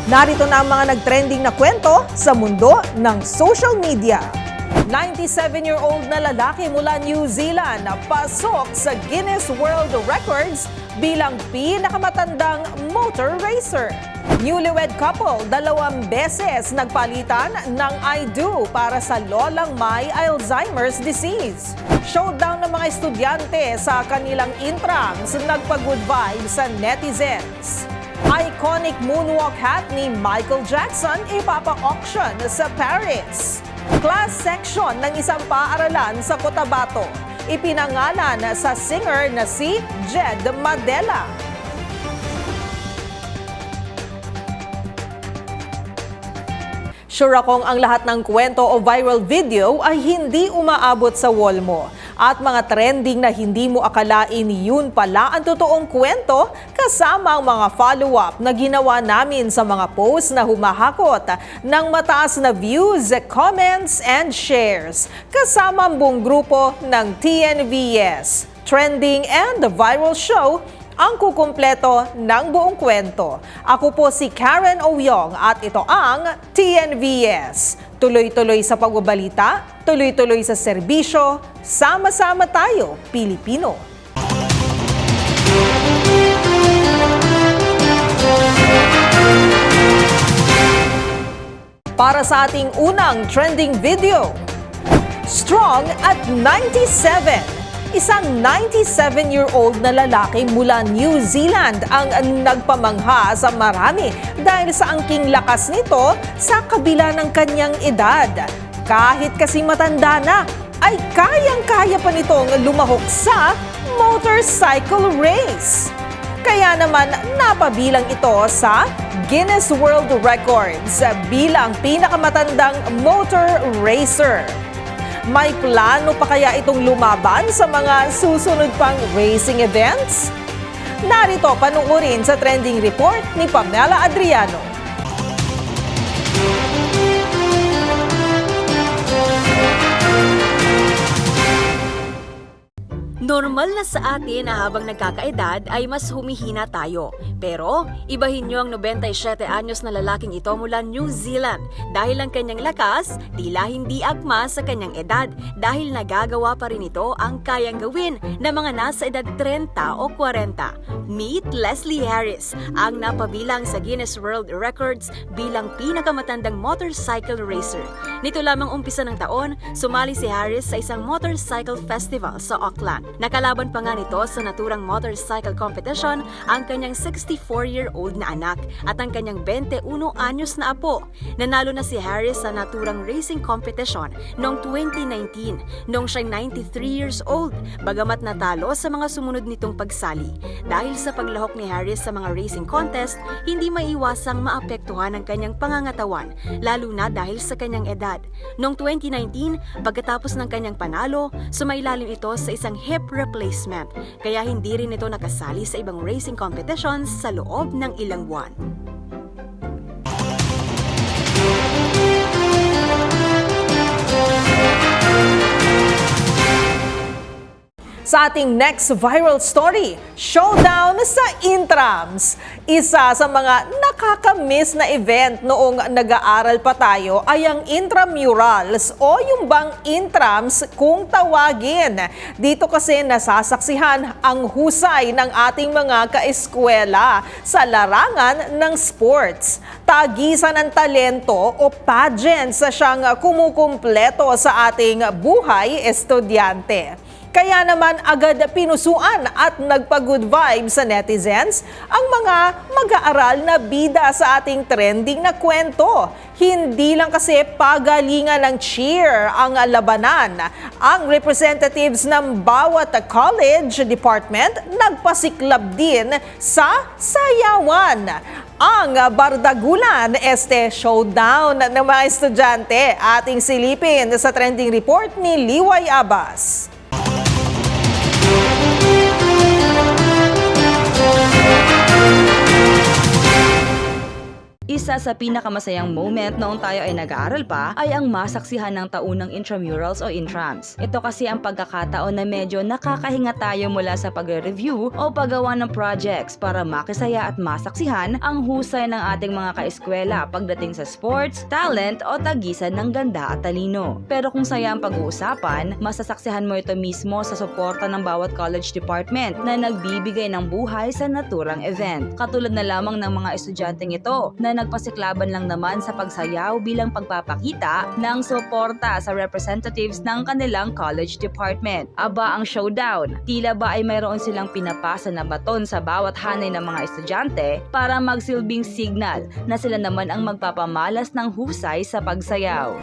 Narito na ang mga nagtrending na kwento sa mundo ng social media. 97-year-old na lalaki mula New Zealand na pasok sa Guinness World Records bilang pinakamatandang motor racer. Newlywed couple, 2 beses nagpalitan ng I do para sa lolang may Alzheimer's disease. Showdown ng mga estudyante sa kanilang intrams, nagpa-good vibes sa netizens. Iconic moonwalk hat ni Michael Jackson ipapa-auction sa Paris. Class section ng isang paaralan sa Cotabato, ipinangalan sa singer na si Jed Madela. Sure akong ang lahat ng kwento o viral video ay hindi umaabot sa wall mo. At mga trending na hindi mo akalain yun pala ang totoong kwento kasama ang mga follow-up na ginawa namin sa mga posts na humahakot ng mataas na views, comments, and shares. Kasama ang buong grupo ng TNVS, Trending and the Viral Show, ang kukumpleto ng buong kwento. Ako po si Karen Ouyong at ito ang TNVS. Tuloy-tuloy sa pagbabalita, tuloy-tuloy sa serbisyo, sama-sama tayo, Pilipino. Para sa ating unang trending video, Strong at 97. Isang 97-year-old na lalaki mula New Zealand ang nagpamangha sa marami dahil sa angking lakas nito sa kabila ng kanyang edad. Kahit kasing matanda na, ay kayang-kaya pa nitong lumahok sa motorcycle race. Kaya naman napabilang ito sa Guinness World Records bilang pinakamatandang motor racer. May plano pa kaya itong lumaban sa mga susunod pang racing events? Narito panuorin sa trending report ni Pamela Adriano. Normal na sa atin na habang nagkakaedad ay mas humihina tayo. Pero ibahin niyo ang 97 anyos na lalaking ito mula New Zealand dahil ang kanyang lakas tila hindi agma sa kanyang edad dahil nagagawa pa rin ito ang kayang gawin ng mga nasa edad 30 o 40. Meet Leslie Harris, ang napabilang sa Guinness World Records bilang pinakamatandang motorcycle racer. Nito lamang umpisa ng taon, sumali si Harris sa isang motorcycle festival sa Auckland. Nakalaban pa nga nito sa naturang motorcycle competition ang kanyang 64-year-old na anak at ang kanyang 21 anyos na apo. Nanalo na si Harris sa naturang racing competition noong 2019 noong siya'y 93 years old, bagamat natalo sa mga sumunod nitong pagsali. Dahil sa paglahok ni Harris sa mga racing contest, hindi maiiwasang maapektuhan ang kanyang pangangatawan, lalo na dahil sa kanyang edad. Noong 2019, pagkatapos ng kanyang panalo, sumailalim ito sa isang hip replacement, kaya hindi rin ito nakasali sa ibang racing competitions sa loob ng ilang buwan. Sa ating next viral story, showdown sa intrams. Isa sa mga nakakamiss na event noong nag-aaral pa tayo ay ang intramurals o yung bang intrams kung tawagin. Dito kasi nasasaksihan ang husay ng ating mga kaeskwela sa larangan ng sports. Tagisan ng talento o pageant sa siyang kumukumpleto sa ating buhay estudyante. Kaya naman agad pinusuan at nagpa-good vibes sa netizens ang mga mag-aaral na bida sa ating trending na kwento. Hindi lang kasi pagalingan ng cheer ang labanan. Ang representatives ng bawat college department nagpasiklab din sa sayawan. Ang bardagulan showdown ng mga estudyante. Ating silipin sa trending report ni Liway Abbas. Isa sa pinakamasayang moment noong tayo ay nag-aaral pa ay ang masaksihan ng taunang intramurals o intrams. Ito kasi ang pagkakataon na medyo nakakahinga tayo mula sa pagre-review o paggawa ng projects para makisaya at masaksihan ang husay ng ating mga kaeskwela pagdating sa sports, talent o tagisan ng ganda at talino. Pero kung saya ang pag-uusapan, masasaksihan mo ito mismo sa suporta ng bawat college department na nagbibigay ng buhay sa naturang event. Katulad na lamang ng mga estudyanteng ito na nagpasiklaban lang naman sa pagsayaw bilang pagpapakita ng suporta sa representatives ng kanilang college department. Aba ang showdown, tila ba ay mayroon silang pinapasa na baton sa bawat hanay ng mga estudyante para magsilbing signal na sila naman ang magpapamalas ng husay sa pagsayaw.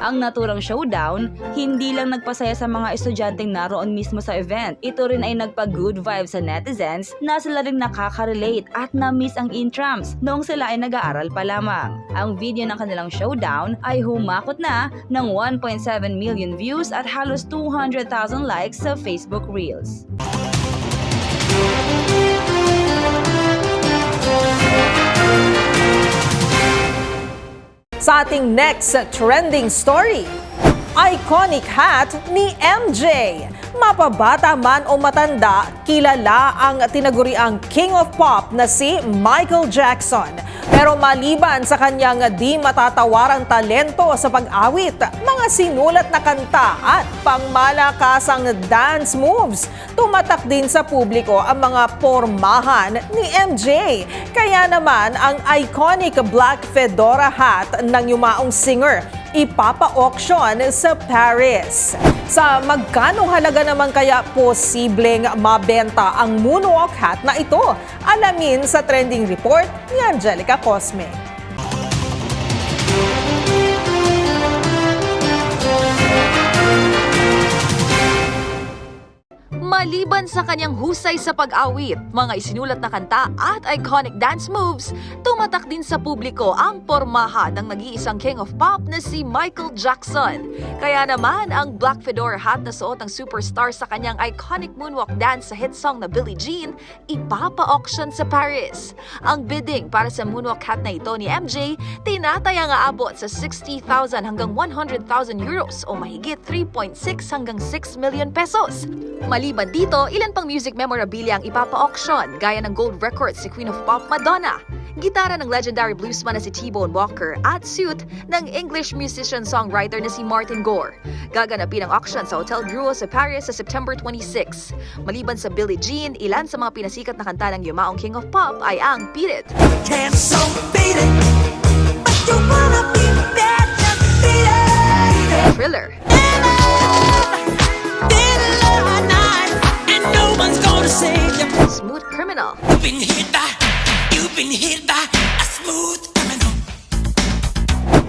Ang naturang showdown, hindi lang nagpasaya sa mga estudyanteng naroon mismo sa event. Ito rin ay nagpa-good vibes sa netizens na sila rin nakaka-relate at na-miss ang intrams noong sila ay nag-aaral pa lamang. Ang video ng kanilang showdown ay humakot na ng 1.7 million views at halos 200,000 likes sa Facebook Reels. Sa ating next trending story, iconic hat ni MJ. Mapabata man o matanda, kilala ang tinaguriang King of Pop na si Michael Jackson. Pero maliban sa kanyang di matatawarang talento sa pag-awit, mga sinulat na kanta at pangmalakasang dance moves, tumatak din sa publiko ang mga pormahan ni MJ. Kaya naman ang iconic black fedora hat ng yumaong singer ipapa-auction sa Paris. Sa magkanong halaga naman kaya posibleng mabenta ang moonwalk hat na ito? Alamin sa trending report ni Angelica Cosme. Maliban sa kanyang husay sa pag-awit, mga isinulat na kanta at iconic dance moves, tumatak din sa publiko ang pormaha ng nag-iisang King of Pop na si Michael Jackson. Kaya naman, ang black fedora hat na suot ng superstar sa kanyang iconic moonwalk dance sa hit song na Billie Jean, ipapa-auction sa Paris. Ang bidding para sa moonwalk hat na ito ni MJ, tinatayang aabot sa 60,000 hanggang 100,000 euros o mahigit 3.6 hanggang 6 million pesos. Maliban dito, ilan pang music memorabilia ang ipapa-auction gaya ng gold record si Queen of Pop Madonna, gitara ng legendary bluesman na si T-Bone Walker at suit ng English musician-songwriter na si Martin Gore. Gaganapin ang auction sa Hotel Drouot sa Paris sa September 26. Maliban sa Billie Jean, ilan sa mga pinasikat na kanta ng yumaong King of Pop ay ang Beat It, Can't so beat it, but you wanna be bad, just beat it. Thriller, Been love night, and no one's gonna save you. Smooth Criminal, You've been hit by a smooth criminal.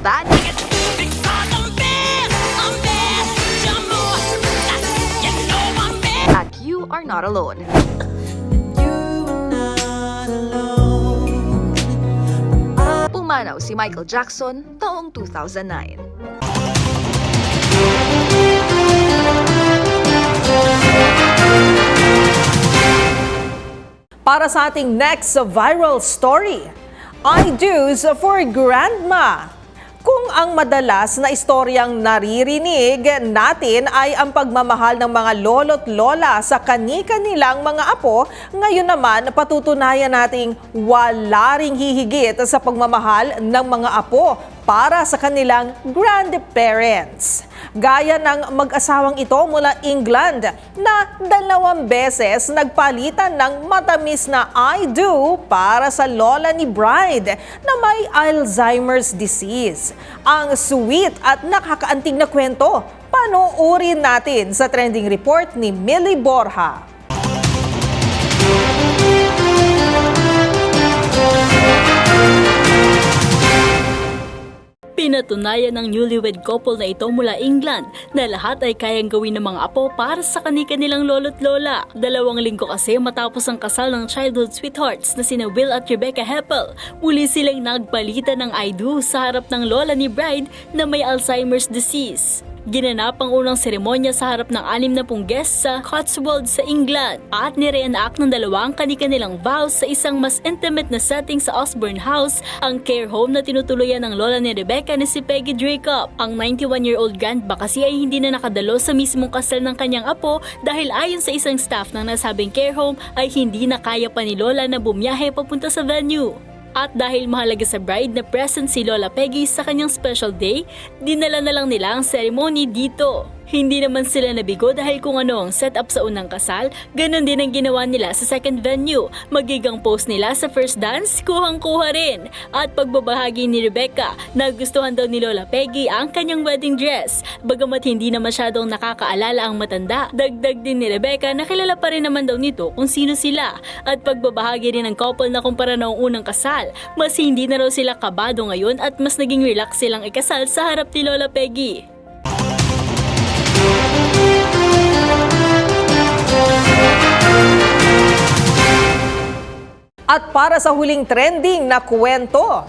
Bad, Because I'm bad, you're more. You know I'm bad. at You Are Not Alone. You're not alone. Pumanaw si Michael Jackson taong 2009. Para sa ating next viral story, I Do's for Grandma. Kung ang madalas na istoryang naririnig natin ay ang pagmamahal ng mga lolo't lola sa kani-kanilang mga apo, ngayon naman patutunayan nating wala ring hihigit sa pagmamahal ng mga apo para sa kanilang grandparents. Gaya ng mag-asawang ito mula England na 2 beses nagpalitan ng matamis na I do para sa lola ni Bride na may Alzheimer's disease. Ang sweet at nakakaantig na kwento, panoorin natin sa trending report ni Millie Borja. Pinatunayan ng newlywed couple na ito mula England na lahat ay kayang gawin ng mga apo para sa kanilang lolo't lola. 2 linggo kasi matapos ang kasal ng childhood sweethearts na sina Will at Rebecca Heppel, muli silang nagpalitan ng I do sa harap ng lola ni bride na may Alzheimer's disease. Ginanap ang unang seremonya sa harap ng 60 guests sa Cotswolds sa England at nireenact ng dalawang kanilang vows sa isang mas intimate na setting sa Osborne House, ang care home na tinutuluyan ng lola ni Rebecca na si Peggy Dracup. Ang 91-year-old grandma kasi ay hindi na nakadalo sa mismong kasal ng kanyang apo dahil ayon sa isang staff ng nasabing care home ay hindi na kaya pa ni lola na bumiyahe papunta sa venue. At dahil mahalaga sa bride na present si Lola Peggy sa kanyang special day, dinala na lang nila ang ceremony dito. Hindi naman sila nabigo dahil kung ano ang setup sa unang kasal, ganun din ang ginawa nila sa second venue. Magigang post nila sa first dance, kuhang-kuha rin. At pagbabahagi ni Rebecca, nagustuhan daw ni Lola Peggy ang kanyang wedding dress. Bagamat hindi na masyadong nakakaalala ang matanda, dagdag din ni Rebecca na kilala pa rin naman daw nito kung sino sila. At pagbabahagi rin ng couple na kumpara noong unang kasal, mas hindi na raw sila kabado ngayon at mas naging relax silang ikasal sa harap ni Lola Peggy. At para sa huling trending na kwento,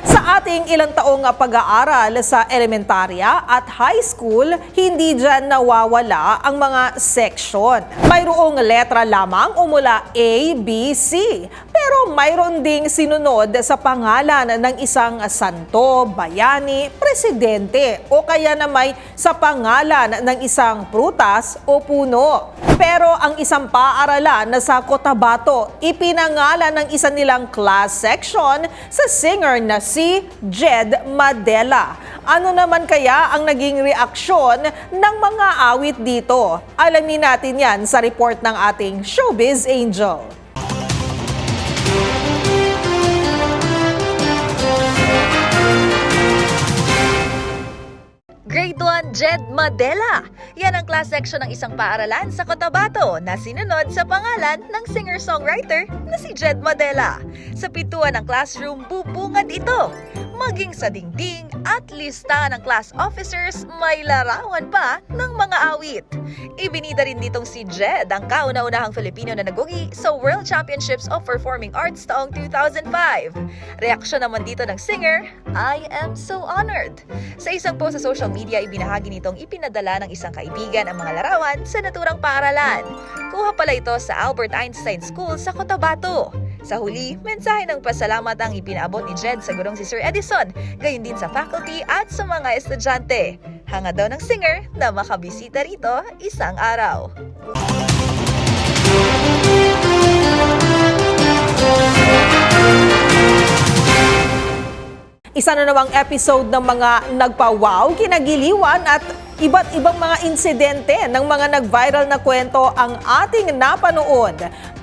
sa ating ilang taong pag-aaral sa elementarya at high school, hindi dyan nawawala ang mga section. Mayroong letra lamang o mula A, B, C. Pero mayroon ding sinunod sa pangalan ng isang santo, bayani, presidente o kaya na may sa pangalan ng isang prutas o puno. Pero ang isang paaralan na sa Cotabato, ipinangalan ng isa nilang class section sa singer na si Jed Madela. Ano naman kaya ang naging reaksyon ng mga awit dito? Alamin natin yan sa report ng ating Showbiz Angel. Grade 1 Jed Madela. Yan ang class section ng isang paaralan sa Cotabato na sinunod sa pangalan ng singer-songwriter na si Jed Madela. Sa pintuan ng classroom, bubungad ito. Maging sa dingding at lista ng class officers, may larawan pa ng mga awit. Ibinida rin ditong si Jed ang kauna-unahang Filipino na nagugi sa World Championships of Performing Arts taong 2005. Reaksyon naman dito ng singer, I am so honored. Sa isang post sa social media, ibinahagi nitong ipinadala ng isang kaibigan ang mga larawan sa naturang paaralan. Kuha pala ito sa Albert Einstein School sa Cotabato. Sa huli, mensahe ng pasalamat ang ipinaabot ni Jed sa gurong si Sir Edison, gayon din sa faculty at sa mga estudyante. Hanga daw ng singer na makabisita rito isang araw. Isa na namang episode ng mga nagpa-wow, kinagiliwan at iba't ibang mga insidente ng mga nag-viral na kwento ang ating napanood.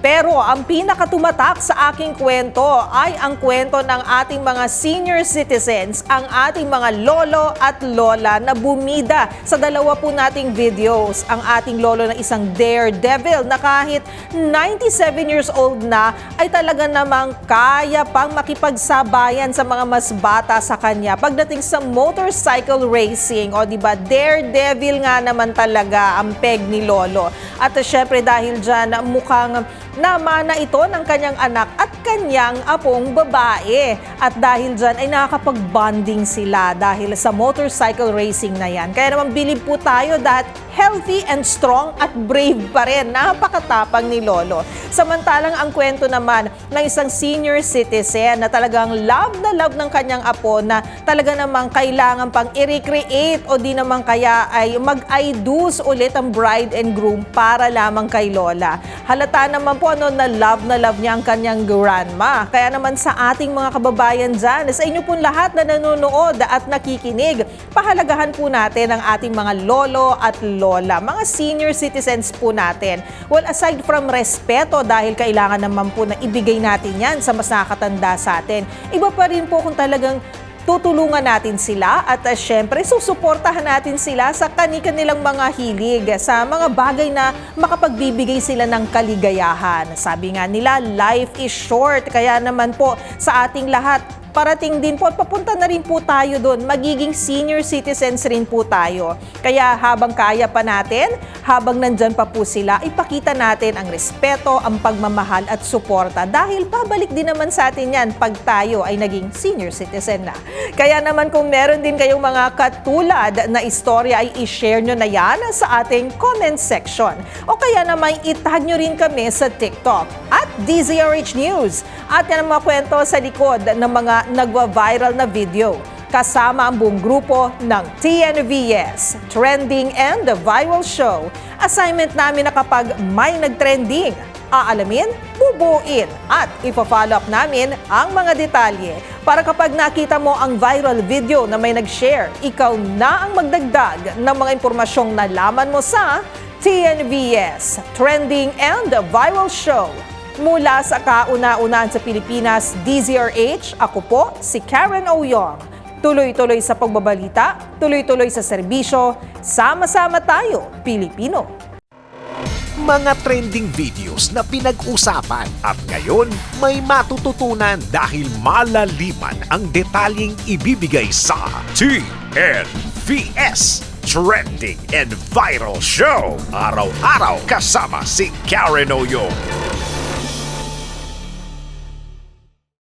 Pero ang pinakatumatak sa aking kwento ay ang kwento ng ating mga senior citizens, ang ating mga lolo at lola na bumida sa dalawa po nating videos. Ang ating lolo na isang daredevil na kahit 97 years old na ay talaga namang kaya pang makipagsabayan sa mga mas bata sa kanya pagdating sa motorcycle racing. O diba, daredevil nga naman talaga ang peg ni lolo. At syempre dahil dyan mukhang namana ito ng kanyang anak at kanyang apong babae. At dahil dyan ay nakakapag-bonding sila dahil sa motorcycle racing na yan. Kaya naman bilib po tayo dahil healthy and strong at brave pa rin. Napakatapang ni lolo. Samantalang ang kwento naman ng isang senior citizen na talagang love na love ng kanyang apo na talaga namang kailangan pang i-recreate o di naman kaya ay mag-I-do's ulit ang bride and groom para lamang kay lola. Halata naman po na love niya ang kanyang grandma. Kaya naman sa ating mga kababayan dyan, sa inyo pong lahat na nanonood at nakikinig, pahalagahan po natin ang ating mga lolo at lola, mga senior citizens po natin. Well, aside from respeto, dahil kailangan naman po na ibigay natin yan sa mas nakakatanda sa atin, iba pa rin po kung talagang tutulungan natin sila at syempre susuportahan natin sila sa kanilang mga hilig, sa mga bagay na makapagbibigay sila ng kaligayahan. Sabi nga nila, life is short. Kaya naman po sa ating lahat, parating din po at papunta na rin po tayo doon. Magiging senior citizens rin po tayo. Kaya habang kaya pa natin, habang nandyan pa po sila, ipakita natin ang respeto, ang pagmamahal at suporta. Dahil babalik din naman sa atin yan pag tayo ay naging senior citizen na. Kaya naman kung meron din kayong mga katulad na istorya ay i-share nyo na yan sa ating comment section. O kaya naman itag nyo rin kami sa TikTok at DZRH News. At yan ang mga kwento sa likod ng mga nagwa-viral na video. Kasama ang buong grupo ng TNVS, Trending and the Viral Show. Assignment namin na kapag may nagtrending, aalamin, bubuin at ipa-follow up namin ang mga detalye para kapag nakita mo ang viral video na may nag-share, ikaw na ang magdagdag ng mga impormasyong nalaman mo sa TNVS, Trending and the Viral Show. Mula sa kauna-unahan sa Pilipinas, DZRH, ako po si Karen Oyong. Tuloy-tuloy sa pagbabalita, tuloy-tuloy sa serbisyo, sama-sama tayo, Pilipino. Mga trending videos na pinag-usapan at ngayon may matututunan dahil malaliman ang detalyeng ibibigay sa TNVS Trending and Viral Show. Araw-araw kasama si Karen Oyong.